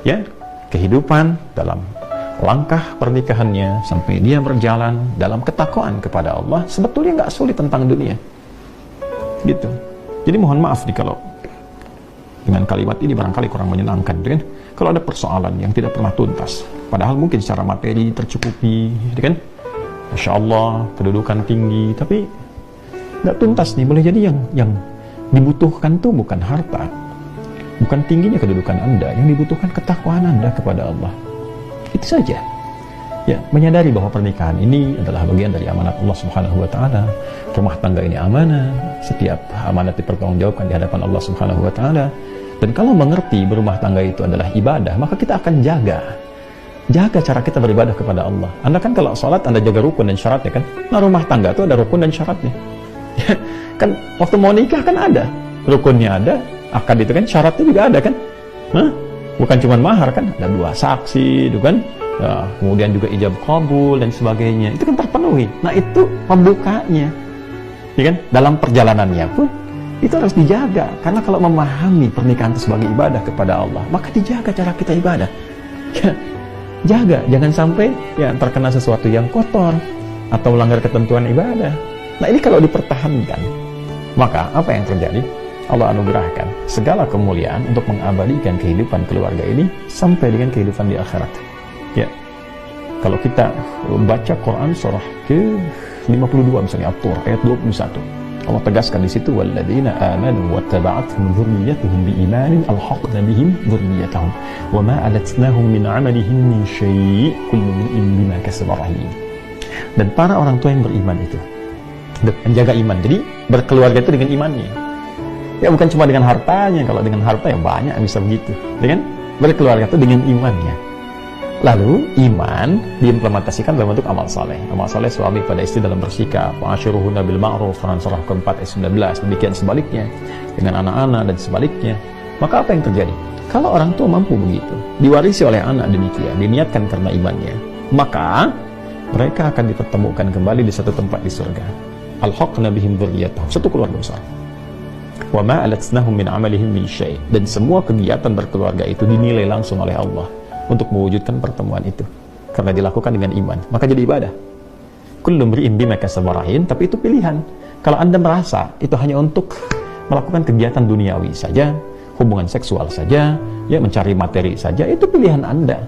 ya kehidupan dalam langkah pernikahannya sampai dia berjalan dalam ketakwaan kepada Allah, sebetulnya nggak sulit tentang dunia, gitu. Jadi mohon maaf nih kalau dengan kalimat ini barangkali kurang menyenangkan, gitu kan? Kalau ada persoalan yang tidak pernah tuntas, padahal mungkin secara materi tercukupi, gitu kan? Masya Allah, kedudukan tinggi, tapi nggak tuntas nih. Boleh jadi yang dibutuhkan tuh bukan harta, bukan tingginya kedudukan Anda, yang dibutuhkan ketakwaan Anda kepada Allah. Itu saja. Ya, menyadari bahwa pernikahan ini adalah bagian dari amanat Allah Subhanahu wa taala. Rumah tangga ini amanah, setiap amanat dipertanggungjawabkan di hadapan Allah Subhanahu wa taala. Dan kalau mengerti berumah tangga itu adalah ibadah, maka kita akan jaga cara kita beribadah kepada Allah. Anda kan kalau sholat Anda jaga rukun dan syaratnya kan. Nah, rumah tangga itu ada rukun dan syaratnya. Kan waktu mau nikah kan ada rukunnya, ada akad itu kan, syaratnya juga ada kan. Bukan cuma mahar kan, ada 2 saksi itu kan. Nah, kemudian juga ijab qabul dan sebagainya, itu kan terpenuhi. Nah, itu pembukanya, ya kan? Dalam perjalanannya pun itu harus dijaga, karena kalau memahami pernikahan itu sebagai ibadah kepada Allah, maka dijaga cara kita ibadah. Ya, jaga, jangan sampai ya terkena sesuatu yang kotor atau melanggar ketentuan ibadah. Nah, ini kalau dipertahankan, maka apa yang terjadi? Allah anugerahkan segala kemuliaan untuk mengabadikan kehidupan keluarga ini sampai dengan kehidupan di akhirat. Ya, kalau kita baca Quran surah ke-52 misalnya At-Tur ayat 21, Allah tegaskan di situ, walladzina amanu wattaba'athum dzurriyyatuhum biimanin alhaqna bihim dzurriyyatahum wama alatnahum min 'amalihim min syai' kullu imrin bima kasaba rahin. Dan para orang tua yang beriman itu menjaga iman. Jadi berkeluarga itu dengan imannya. Ya, bukan cuma dengan hartanya. Kalau dengan harta ya banyak yang bisa begitu. Dengan berkeluarga itu dengan imannya. Lalu iman diimplementasikan dalam bentuk amal saleh. Amal saleh suami pada istri dalam bersikap, wa'ashiruhunna bil ma'ruf, surah keempat ayat 19. Demikian sebaliknya dengan anak-anak dan sebaliknya. Maka apa yang terjadi? Kalau orang tua mampu begitu, diwarisi oleh anak demikian, diniatkan karena imannya, maka mereka akan dipertemukan kembali di satu tempat di surga. Alhaqna bihim dzurriyyatahum, satu keluarga besar. Wa ma alatnahum min 'amalihim min syai', dan semua kegiatan berkeluarga itu dinilai langsung oleh Allah untuk mewujudkan pertemuan itu, karena dilakukan dengan iman, maka jadi ibadah. Kullu imrin bima kasaba rahin, tapi itu pilihan. Kalau Anda merasa itu hanya untuk melakukan kegiatan duniawi saja, hubungan seksual saja, ya mencari materi saja, itu pilihan Anda.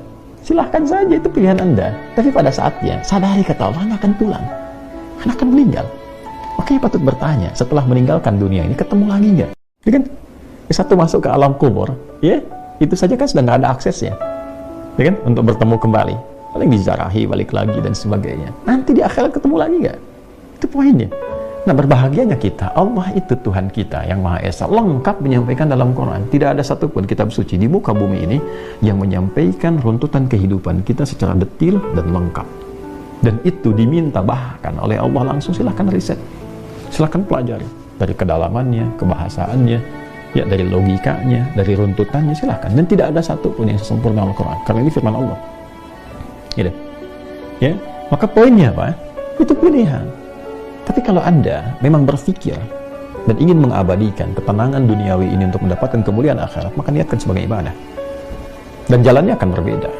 Silahkan saja, itu pilihan Anda. Tapi pada saatnya sadari kata Allah, Anda akan pulang, Anda akan meninggal. Makanya patut bertanya, setelah meninggalkan dunia ini ketemu lagi nggak? Ya kan? Satu masuk ke alam kubur, ya itu saja kan sudah nggak ada aksesnya, ya kan? Untuk bertemu kembali, paling dizarahi, balik lagi dan sebagainya. Nanti di akhirat ketemu lagi nggak? Itu poinnya. Nah, berbahagianya kita, Allah itu Tuhan kita yang Maha Esa, lengkap menyampaikan dalam Quran. Tidak ada satupun kitab suci di muka bumi ini yang menyampaikan runtutan kehidupan kita secara detil dan lengkap. Dan itu diminta bahkan oleh Allah langsung. Silahkan riset, silahkan pelajari dari kedalamannya, kebahasaannya, ya dari logikanya, dari runtutannya, silahkan. Dan tidak ada satupun yang sempurna Al-Quran, karena ini firman Allah. Gitu. Ya, maka poinnya apa? Itu pilihan. Tapi kalau Anda memang berpikir dan ingin mengabadikan ketenangan duniawi ini untuk mendapatkan kemuliaan akhirat, maka niatkan sebagai ibadah. Dan jalannya akan berbeda.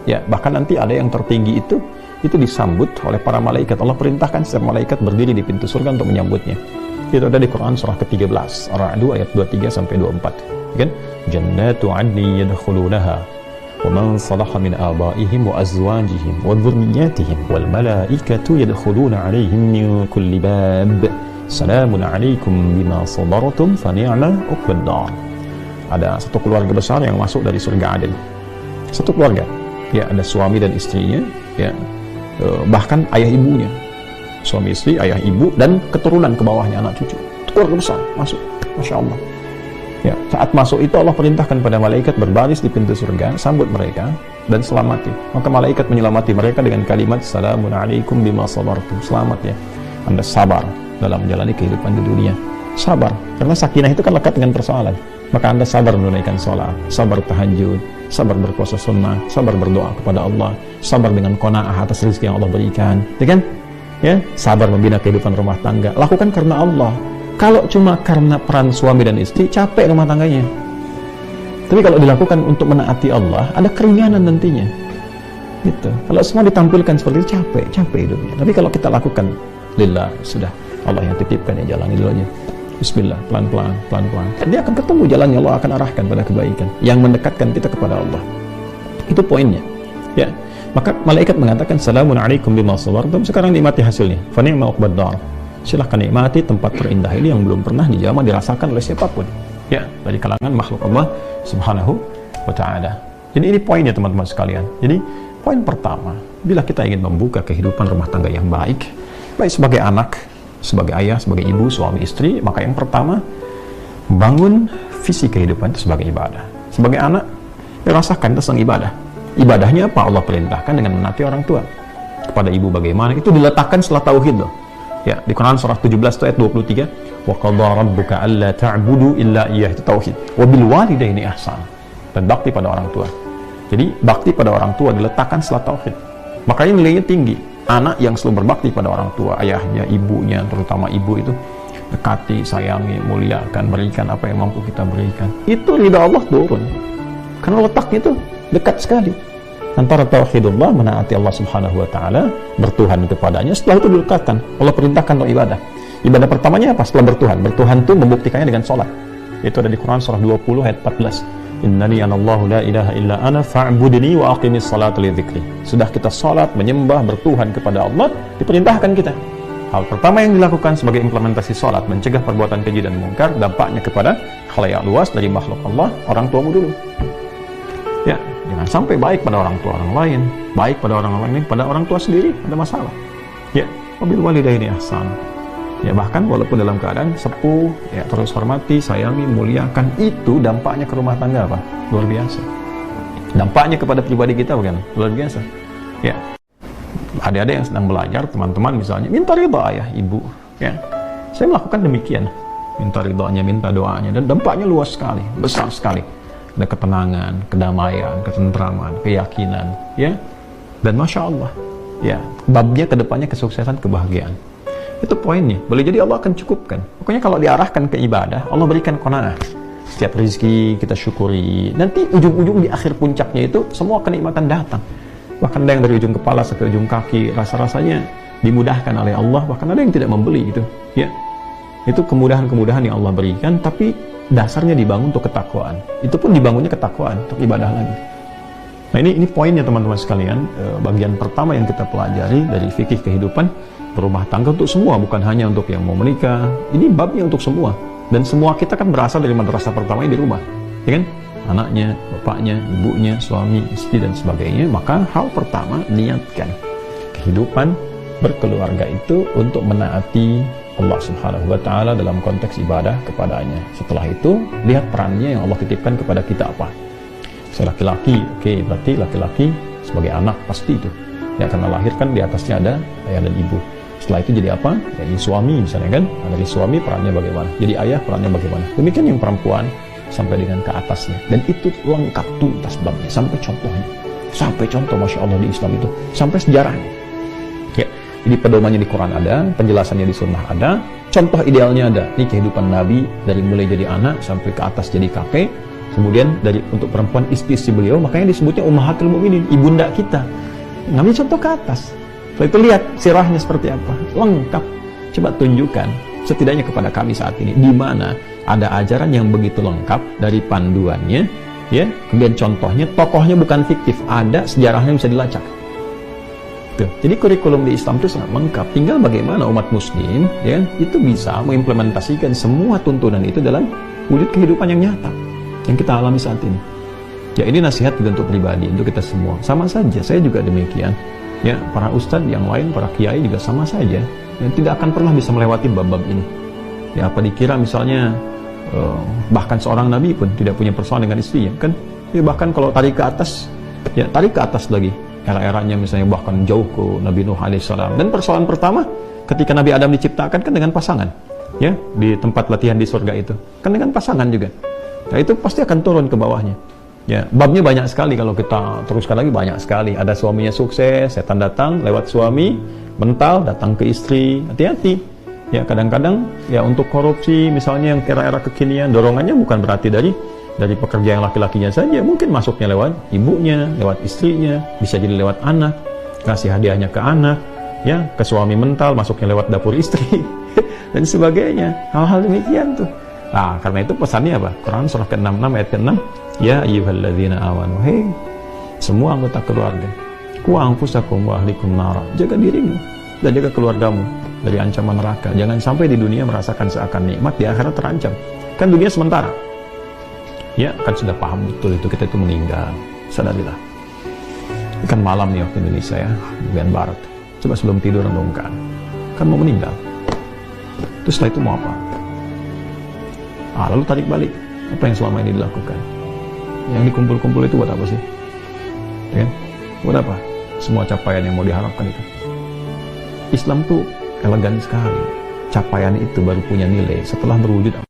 Ya, bahkan nanti ada yang tertinggi itu disambut oleh para malaikat. Allah perintahkan setiap malaikat berdiri di pintu surga untuk menyambutnya. Itu ada di Quran surah ke-13 Ar-Ra'd ayat 23 sampai 24. Kan? Jannatu 'adnin yadkhulunaha wa man salaha min abaihim wa azwajihim wa dhurriyyatihim wal malaikatu yadkhuluna 'alaihim min kulli bab. Salamun 'alaikum bima sabartum fa ni'ma 'uqbad dar. Ada satu keluarga besar yang masuk dari surga Aden. Satu keluarga. Ya, ada suami dan istrinya, ya. Bahkan ayah ibunya, suami istri, ayah ibu, dan keturunan ke bawahnya, anak cucu. Itu keluarga besar masuk, Masya Allah. Ya, saat masuk itu Allah perintahkan pada malaikat berbaris di pintu surga, sambut mereka dan selamati. Maka malaikat menyelamati mereka dengan kalimat Salamun alaikum bima sabartum. Selamat ya, Anda sabar dalam menjalani kehidupan di dunia. Sabar, karena sakinah itu kan lekat dengan persoalan. Maka Anda sabar menunaikan sholat, sabar tahajud, sabar berpuasa sunnah, sabar berdoa kepada Allah, sabar dengan qanaah atas rezeki yang Allah berikan, ya kan? Ya, sabar membina kehidupan rumah tangga. Lakukan karena Allah. Kalau cuma karena peran suami dan istri, capek rumah tangganya. Tapi kalau dilakukan untuk menaati Allah, ada keringanan nantinya. Gitu. Kalau semua ditampilkan seperti itu, capek hidupnya. Tapi kalau kita lakukan lillah, sudah Allah yang titipkan, ya jalani dulu aja. Bismillah, pelan-pelan. Dia akan ketemu jalannya, Allah akan arahkan pada kebaikan yang mendekatkan kita kepada Allah. Itu poinnya. Ya. Maka malaikat mengatakan, Salamun alaikum bima sabartum. Sekarang nikmati hasilnya. Fa ni'ma uqbad dar. Silahkan nikmati tempat terindah ini yang belum pernah dijamah dirasakan oleh siapapun. Ya, dari kalangan makhluk Allah Subhanahu wa ta'ala. Jadi ini poinnya teman-teman sekalian. Jadi poin pertama, bila kita ingin membuka kehidupan rumah tangga yang baik sebagai anak, sebagai ayah, sebagai ibu, suami, istri, maka yang pertama, bangun visi kehidupan itu sebagai ibadah. Sebagai anak, rasakan tentang ibadah. Ibadahnya apa? Allah perintahkan dengan menaati orang tua. Kepada ibu bagaimana? Itu diletakkan setelah tauhid loh. Ya, di Quran surah 17 ayat 23, wa qadha rabbuka alla ta'budu illa iyyah, itu tauhid. Wa bil walidaini ihsan, dan bakti pada orang tua. Jadi bakti pada orang tua diletakkan setelah tauhid. Makanya nilainya tinggi. Anak yang selalu berbakti pada orang tua, ayahnya, ibunya, terutama ibu itu dekati, sayangi, muliakan, berikan apa yang mampu kita berikan. Itu ridha Allah turun. Karena letaknya itu dekat sekali antara tauhidullah, menaati Allah Subhanahu wa ta'ala, bertuhan kepadanya. Setelah itu dilekatkan, Allah perintahkan untuk ibadah. Ibadah pertamanya apa? Setelah bertuhan itu membuktikannya dengan sholat. Itu ada di Quran surah 20 ayat 14. Innani anallahu la ilaha illa ana fa'budni wa aqimis salata li dzikri. Sudah kita sholat, menyembah, bertuhan kepada Allah, diperintahkan kita. Hal pertama yang dilakukan sebagai implementasi sholat, mencegah perbuatan keji dan mungkar, dampaknya kepada khalayak luas dari makhluk Allah, orang tuamu dulu. Ya, jangan sampai baik pada orang tua orang lain, baik pada orang lain, pada orang tua sendiri ada masalah. Ya, wabil walidaini ihsan. Ya, bahkan walaupun dalam keadaan sepuh, ya terus hormati, sayangi, muliakan, itu dampaknya ke rumah tangga apa? Luar biasa. Dampaknya kepada pribadi kita bukan? Luar biasa. Ya. Adik-adik yang sedang belajar, teman-teman misalnya, minta ridha ayah, ibu, ya. Saya melakukan demikian. Minta ridhanya, minta doanya, dan dampaknya luas sekali, besar sekali. Ada ketenangan, kedamaian, ketentraman, keyakinan, ya. Dan Masya Allah, ya, babnya kedepannya kesuksesan, kebahagiaan. Itu poinnya. Boleh jadi Allah akan cukupkan. Pokoknya kalau diarahkan ke ibadah, Allah berikan qanaah. Setiap rezeki kita syukuri. Nanti ujung-ujung di akhir puncaknya itu, semua kenikmatan datang. Bahkan ada yang dari ujung kepala sampai ujung kaki, rasa-rasanya dimudahkan oleh Allah. Bahkan ada yang tidak membeli itu, ya. Itu kemudahan-kemudahan yang Allah berikan, tapi dasarnya dibangun untuk ketakwaan. Itu pun dibangunnya ketakwaan untuk ibadah lagi. Nah, ini poinnya teman-teman sekalian. Bagian pertama yang kita pelajari dari fikih kehidupan berumah tangga untuk semua, bukan hanya untuk yang mau menikah. Ini babnya untuk semua. Dan semua kita kan berasal dari madrasah pertamanya di rumah, ya kan? Anaknya, bapaknya, ibunya, suami, istri, dan sebagainya. Maka hal pertama, niatkan kehidupan berkeluarga itu untuk menaati Allah Subhanahu wa ta'ala dalam konteks ibadah kepadanya. Setelah itu, lihat perannya yang Allah titipkan kepada kita apa. Saya laki-laki, oke, berarti laki-laki sebagai anak pasti itu. Ya, karena lahirkan di atasnya ada ayah dan ibu. Setelah itu jadi apa? Jadi suami misalnya kan. Nah, dari suami perannya bagaimana? Jadi ayah perannya bagaimana? Demikian yang perempuan sampai dengan ke atasnya. Dan itu lengkap tuntas babnya. Sampai contohnya. Sampai contoh Masya Allah di Islam itu. Sampai sejarahnya. Ya. Jadi pedomannya di Quran ada, penjelasannya di sunnah ada, contoh idealnya ada. Ini kehidupan Nabi dari mulai jadi anak sampai ke atas jadi kakek, kemudian dari untuk perempuan istri-istri beliau, makanya disebutnya Ummahatul Mukminin, ibunda kita. Ngambil contoh ke atas. Setelah itu lihat sirahnya seperti apa, lengkap. Coba tunjukkan setidaknya kepada kami saat ini di mana ada ajaran yang begitu lengkap dari panduannya, ya. Kemudian contohnya, tokohnya bukan fiktif, ada sejarahnya bisa dilacak. Jadi kurikulum di Islam itu sangat lengkap. Tinggal bagaimana umat muslim ya, itu bisa mengimplementasikan semua tuntunan itu dalam wujud kehidupan yang nyata yang kita alami saat ini. Ya, ini nasihat juga untuk pribadi, untuk kita semua. Sama saja, saya juga demikian. Ya, para ustadz yang lain, para kiai juga sama saja. Yang tidak akan pernah bisa melewati bab-bab ini. Ya, apa dikira misalnya bahkan seorang nabi pun tidak punya persoalan dengan istrinya kan? Ya, bahkan kalau tarik ke atas, ya tarik ke atas lagi. Era-eranya misalnya bahkan jauh ke Nabi Nuh alaihissalam. Dan persoalan pertama ketika Nabi Adam diciptakan kan dengan pasangan, ya, di tempat latihan di surga itu kan dengan pasangan juga. Nah, itu pasti akan turun ke bawahnya. Ya, babnya banyak sekali kalau kita teruskan lagi, banyak sekali. Ada suaminya sukses, setan datang lewat suami, mental datang ke istri. Hati-hati. Ya, kadang-kadang ya untuk korupsi misalnya yang era-era kekinian, dorongannya bukan berarti dari Dari pekerja yang laki-lakinya saja, mungkin masuknya lewat ibunya, lewat istrinya, bisa jadi lewat anak, ngasih hadiahnya ke anak, ya, ke suami mental, masuknya lewat dapur istri, dan sebagainya. Hal-hal demikian tuh. Nah, karena itu pesannya apa? Quran surah ke-66 ayat ke-6, ya ayyuhalladzina amanu, hei semua anggota keluarga, qu anfusakum wa ahlikum nara, jaga dirimu dan jaga keluargamu dari ancaman neraka. Jangan sampai di dunia merasakan seakan nikmat, di akhirat terancam. Kan dunia sementara. Ya, kan sudah paham betul itu, kita itu meninggal. Sadarilah. Ini kan malam nih waktu Indonesia ya, bagian barat. Coba sebelum tidur renungkan. Kan mau meninggal. Terus setelah itu mau apa? Lalu tarik balik. Apa yang selama ini dilakukan? Yang dikumpul-kumpul itu buat apa sih? Ya, buat apa? Semua capaian yang mau diharapkan itu. Islam tuh elegan sekali. Capaian itu baru punya nilai setelah berwujud